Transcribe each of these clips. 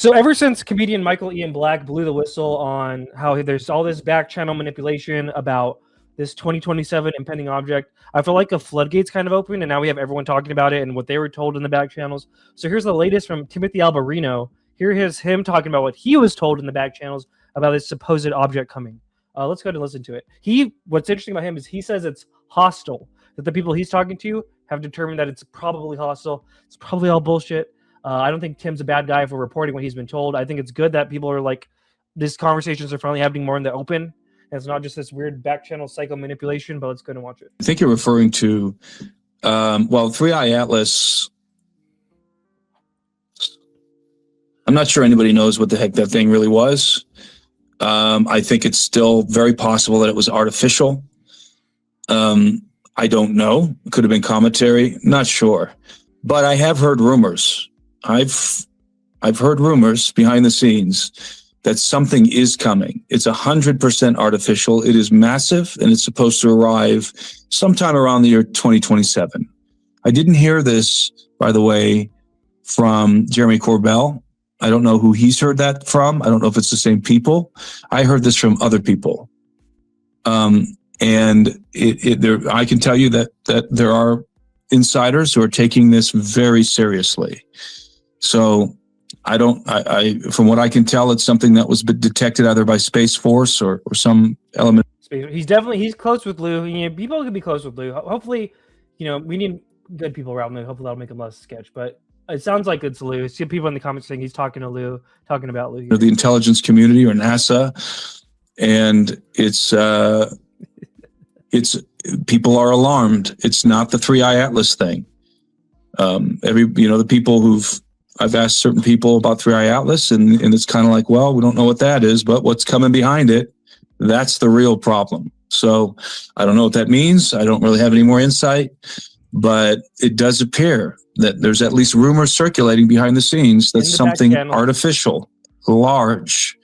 So ever since comedian Michael Ian Black blew the whistle on how there's all this back channel manipulation about this 2027 impending object, I feel like a floodgates kind of opened, and now we have everyone talking about it and what they were told in the back channels. So here's the latest from Timothy Alberino. Here is him talking about what he was told in the back channels about this supposed object coming. Let's go ahead and listen to it. What's interesting about him is he says it's hostile, that the people he's talking to have determined that it's probably hostile. It's probably all bullshit. I don't think Tim's a bad guy for reporting what he's been told. I think it's good that people are like, these conversations are finally happening more in the open. And it's not just this weird back channel psycho manipulation, but let's go and watch it. I think you're referring to, well, 3i Atlas. I'm not sure anybody knows what the heck that thing really was. I think it's still very possible that it was artificial. I don't know. It could have been commentary. Not sure. But I have heard rumors. I've heard rumors behind the scenes that something is coming. It's 100% artificial. It is massive, and it's supposed to arrive sometime around the year 2027. I didn't hear this, by the way, from Jeremy Corbell. I don't know who he's heard that from. I don't know if it's the same people. I heard this from other people. And I can tell you that there are insiders who are taking this very seriously. So from what I can tell, it's something that was detected either by Space Force or some element. He's close with Lue. You know, people can be close with Lue. Hopefully, you know, we need good people around Lue. Hopefully that'll make him less sketch, but it sounds like it's Lue. I see people in the comments saying he's talking to Lue, talking about Lue. The intelligence community or NASA. And it's people are alarmed. It's not the 3i Atlas thing. The people I've asked certain people about 3i Atlas, and it's kind of like, well, we don't know what that is, but what's coming behind it, that's the real problem. So I don't know what that means. I don't really have any more insight, but it does appear that there's at least rumors circulating behind the scenes that something artificial, large,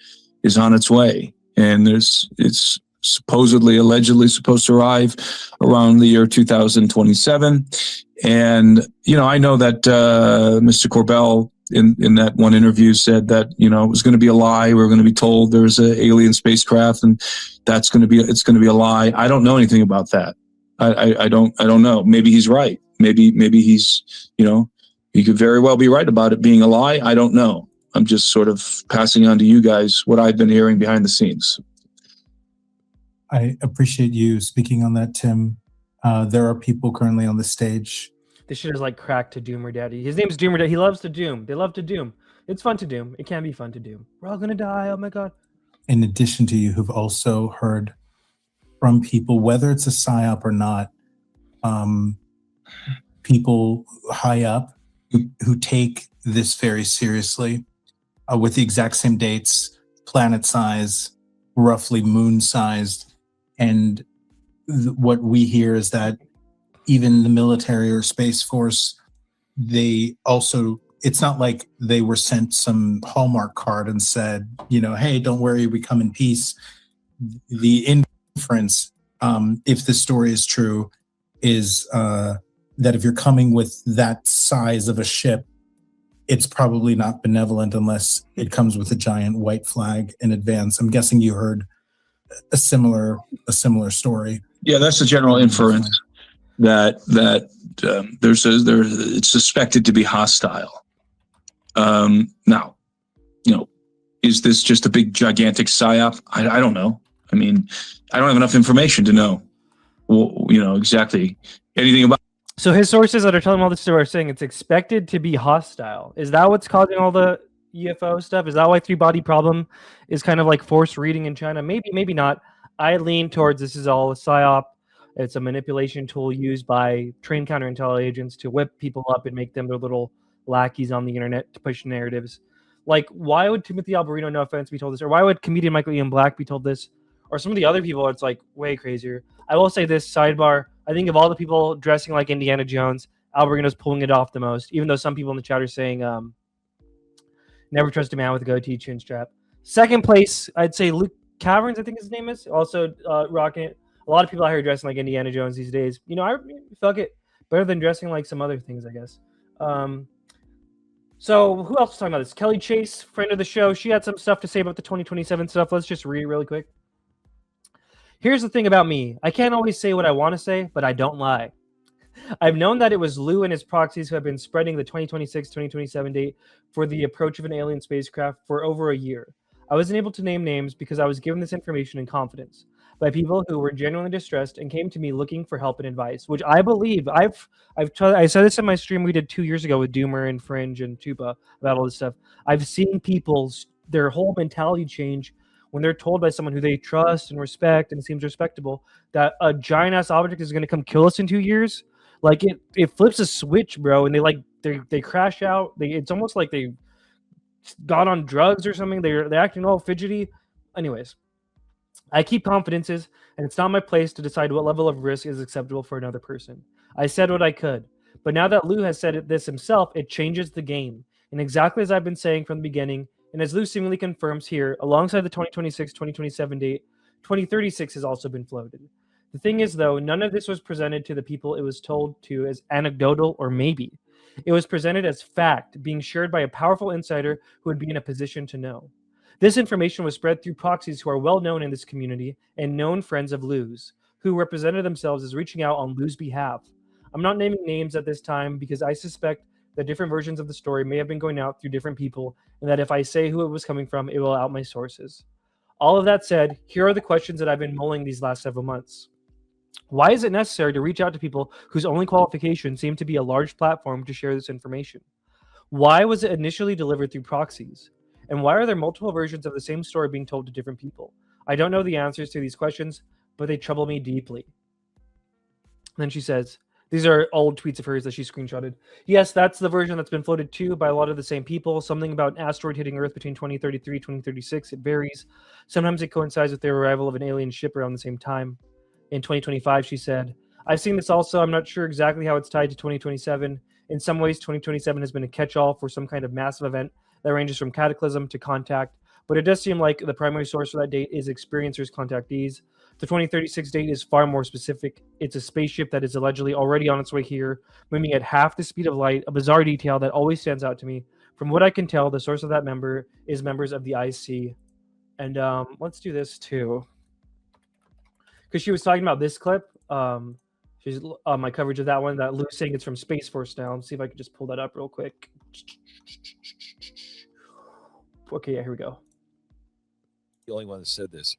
is on its way. And it's supposedly, allegedly supposed to arrive around the year 2027. And, you know, I know that Mr. Corbell in that one interview said that, you know, it was going to be a lie. We were going to be told there's an alien spacecraft and it's going to be a lie. I don't know anything about that. I don't know. Maybe he's right. Maybe he's, you know, he could very well be right about it being a lie. I don't know. I'm just sort of passing on to you guys what I've been hearing behind the scenes. I appreciate you speaking on that, Tim. There are people currently on the stage. This shit is like crack to Doomer Daddy. His name's Doomer Daddy. He loves to doom. They love to doom. It's fun to doom. It can be fun to doom. We're all gonna die. Oh my God. In addition to you, who've also heard from people, whether it's a psyop or not, people high up who take this very seriously, with the exact same dates, planet size, roughly moon sized. And what we hear is that even the military or Space Force, they also, it's not like they were sent some Hallmark card and said, you know, hey, don't worry, we come in peace. The inference, if the story is true, is that if you're coming with that size of a ship, it's probably not benevolent unless it comes with a giant white flag in advance. I'm guessing you heard a similar story. Yeah, that's the general inference that it's suspected to be hostile. Now, you know, is this just a big gigantic psyop? I don't know. I mean, I don't have enough information to know, you know, exactly anything about. So his sources that are telling him all this story are saying it's expected to be hostile. Is that what's causing all the UFO stuff? Is that why Three Body Problem is kind of like forced reading in China? Maybe, maybe not. I lean towards this is all a psyop. It's a manipulation tool used by trained counterintel agents to whip people up and make them their little lackeys on the internet to push narratives. Like, why would Timothy Alberino, no offense, be told this? Or why would comedian Michael Ian Black be told this? Or some of the other people, it's like way crazier. I will say this, sidebar, I think of all the people dressing like Indiana Jones, Alberino's pulling it off the most, even though some people in the chat are saying, never trust a man with a goatee chin strap. Second place, I'd say Luke Caverns, I think his name is, also rocking it. A lot of people out here dressing like Indiana Jones these days. You know, fuck it. Better than dressing like some other things, I guess. So who else was talking about this? Kelly Chase, friend of the show. She had some stuff to say about the 2027 stuff. Let's just read it really quick. Here's the thing about me. I can't always say what I want to say, but I don't lie. I've known that it was Lue and his proxies who have been spreading the 2026-2027 date for the approach of an alien spacecraft for over a year. I wasn't able to name names because I was given this information in confidence by people who were genuinely distressed and came to me looking for help and advice, which I believe I said this in my stream we did 2 years ago with Doomer and Fringe and Tupa about all this stuff. I've seen people's their whole mentality change when they're told by someone who they trust and respect and seems respectable that a giant ass object is going to come kill us in 2 years. Like it flips a switch, bro, and they crash out. It's almost like they got on drugs or something. They're acting all fidgety. Anyways, I keep confidences, and it's not my place to decide what level of risk is acceptable for another person. I said what I could, but now that Lue has said this himself, it changes the game. And exactly as I've been saying from the beginning, and as Lue seemingly confirms here, alongside the 2026-2027 date, 2036 has also been floated. The thing is, though, none of this was presented to the people it was told to as anecdotal or maybe. It was presented as fact, being shared by a powerful insider who would be in a position to know. This information was spread through proxies who are well known in this community and known friends of Lue's, who represented themselves as reaching out on Lue's behalf. I'm not naming names at this time because I suspect that different versions of the story may have been going out through different people, and that if I say who it was coming from, it will out my sources. All of that said, here are the questions that I've been mulling these last several months. Why is it necessary to reach out to people whose only qualification seemed to be a large platform to share this information? Why was it initially delivered through proxies? And why are there multiple versions of the same story being told to different people? I don't know the answers to these questions, but they trouble me deeply. And then she says, these are old tweets of hers that she screenshotted. Yes, that's the version that's been floated too by a lot of the same people. Something about an asteroid hitting Earth between 2033 and 2036. It varies. Sometimes it coincides with the arrival of an alien ship around the same time. In 2025, she said, I've seen this also. I'm not sure exactly how it's tied to 2027. In some ways, 2027 has been a catch-all for some kind of massive event that ranges from cataclysm to contact, but it does seem like the primary source for that date is experiencers' contactees. The 2036 date is far more specific. It's a spaceship that is allegedly already on its way here, moving at half the speed of light, a bizarre detail that always stands out to me. From what I can tell, the source of that member is members of the IC. And let's do this too. Because she was talking about this clip. She's my coverage of that one. That Luke's saying it's from Space Force now. Let's see if I can just pull that up real quick. Okay, yeah, here we go. The only one that said this.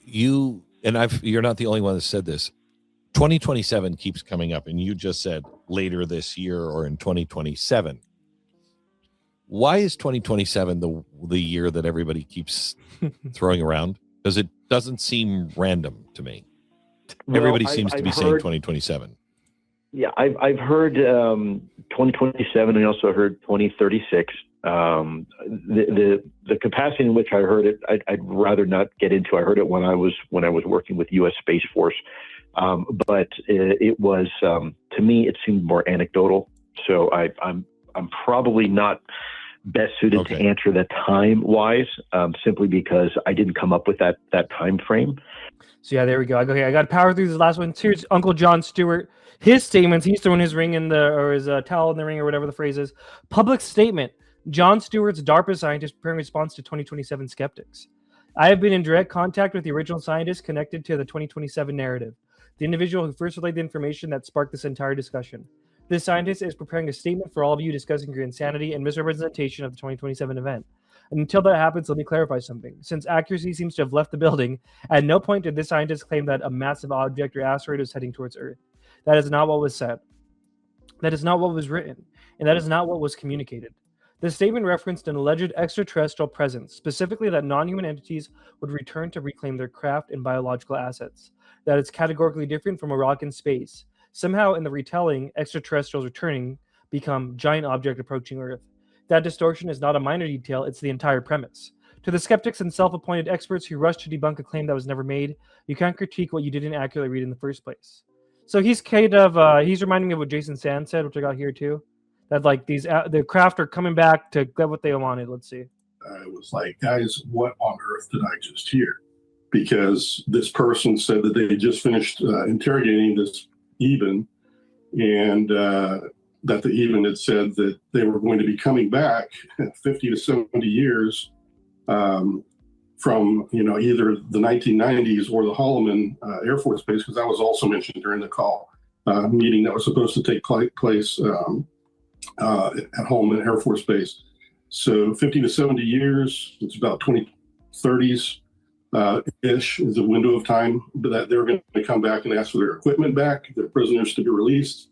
You're not the only one that said this. 2027 keeps coming up, and you just said later this year or in 2027. Why is 2027 the year that everybody keeps throwing around? Because it doesn't seem random to me. Well, everybody seems to be saying 2027. Yeah, I've heard 2027, and I also heard 2036. The capacity in which I heard it, I'd rather not get into. I heard it when I was working with U.S. Space Force, but it was to me it seemed more anecdotal. So I'm probably not best suited to answer that time wise, simply because I didn't come up with that time frame. So yeah, there we go. I got to power through this last one. Here's Uncle John Stewart. His statements. He's throwing his ring in his towel in the ring or whatever the phrase is. Public statement. John Stewart's DARPA scientist preparing response to 2027 skeptics. I have been in direct contact with the original scientist connected to the 2027 narrative, the individual who first relayed the information that sparked this entire discussion. This scientist is preparing a statement for all of you discussing your insanity and misrepresentation of the 2027 event. And until that happens, let me clarify something. Since accuracy seems to have left the building, at no point did this scientist claim that a massive object or asteroid was heading towards Earth. That is not what was said. That is not what was written. And that is not what was communicated. The statement referenced an alleged extraterrestrial presence, specifically that non-human entities would return to reclaim their craft and biological assets. That it's categorically different from a rock in space. Somehow, in the retelling, extraterrestrials returning become giant object approaching Earth. That distortion is not a minor detail, it's the entire premise. To the skeptics and self-appointed experts who rush to debunk a claim that was never made, you can't critique what you didn't accurately read in the first place. So he's kind of, he's reminding me of what Jason Sand said, which I got here too. That like the craft are coming back to get what they wanted. Let's see. It was like, guys, what on earth did I just hear? Because this person said that they just finished interrogating this Eben, and that they even had said that they were going to be coming back 50 to 70 years from, either the 1990s or the Holloman Air Force Base, because that was also mentioned during the call meeting that was supposed to take place at Holloman Air Force Base. So 50 to 70 years, it's about 2030s ish is a window of time, but that they're going to come back and ask for their equipment back, their prisoners to be released.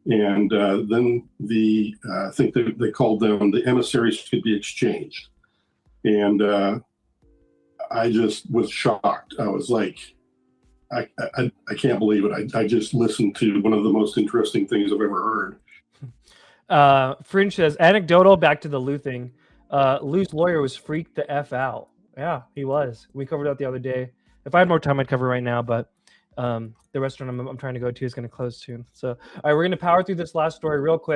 And then I think they called them, the emissaries could be exchanged. And I just was shocked. I was like, I can't believe it. I just listened to one of the most interesting things I've ever heard. Fringe says, anecdotal, back to the Lue thing. Lue's lawyer was freaked the F out. Yeah, he was. We covered that the other day. If I had more time, I'd cover it right now, but the restaurant I'm trying to go to is going to close soon. So, all right, we're going to power through this last story real quick.